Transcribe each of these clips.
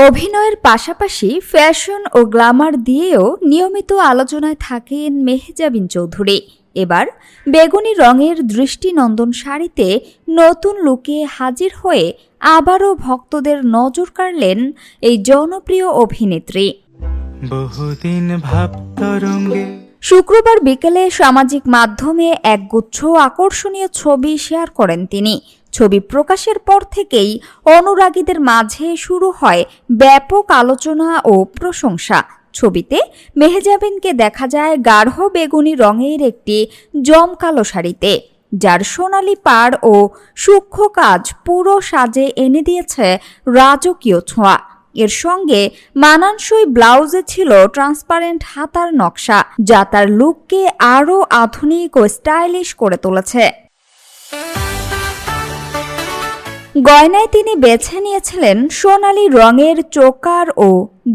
অভিনয়ের পাশাপাশি ফ্যাশন ও গ্ল্যামার দিয়েও নিয়মিত আলোচনায় থাকেন মেহজাবিন চৌধুরী। এবার বেগুনি রঙের দৃষ্টিনন্দন শাড়িতে নতুন লুকে হাজির হয়ে আবারও ভক্তদের নজর কাড়লেন এই জনপ্রিয় অভিনেত্রী। বহুদিন ভাবতরঙ্গে শুক্রবার বিকেলে সামাজিক মাধ্যমে একগুচ্ছ আকর্ষণীয় ছবি শেয়ার করেন তিনি। ছবি প্রকাশের পর থেকেই অনুরাগীদের মাঝে শুরু হয় ব্যাপক আলোচনা ও প্রশংসা। ছবিতে মেহজাবিনকে দেখা যায় গাঢ় বেগুনি রঙের একটি জমকালো শাড়িতে, যার সোনালি পাড় ও সূক্ষ্ম কাজ পুরো সাজে এনে দিয়েছে রাজকীয় ছোঁয়া। এর সঙ্গে মানানসই ব্লাউজে ছিল ট্রান্সপারেন্ট হাতার নকশা, যা তার লুককে আরও আধুনিক ও স্টাইলিশ করে তুলেছে। গয়নায় তিনি বেছে নিয়েছিলেন সোনালি রঙের চোকার ও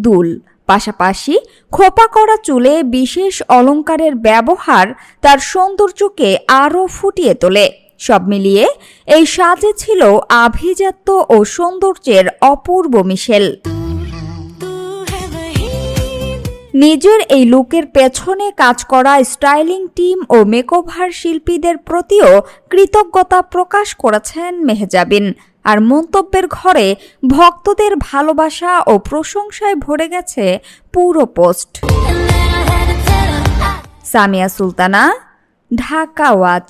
দুল, পাশাপাশি খোপা করা চুলে বিশেষ অলংকারের ব্যবহার তার সৌন্দর্যকে আরও ফুটিয়ে তোলে। সব মিলিয়ে এই সাজে ছিল আভিজাত্য ও সৌন্দর্যের অপূর্ব মিশেল। নিজের এই লুকের পেছনে কাজ করা স্টাইলিং টিম ও মেকওভার শিল্পীদের প্রতিও কৃতজ্ঞতা প্রকাশ করেছেন মেহজাবিন। আর মন্তব্যের ঘরে ভক্তদের ভালোবাসা ও প্রশংসায় ভরে গেছে পুরো পোস্ট। সামিয়া সুলতানা, ঢাকা ওয়াচ।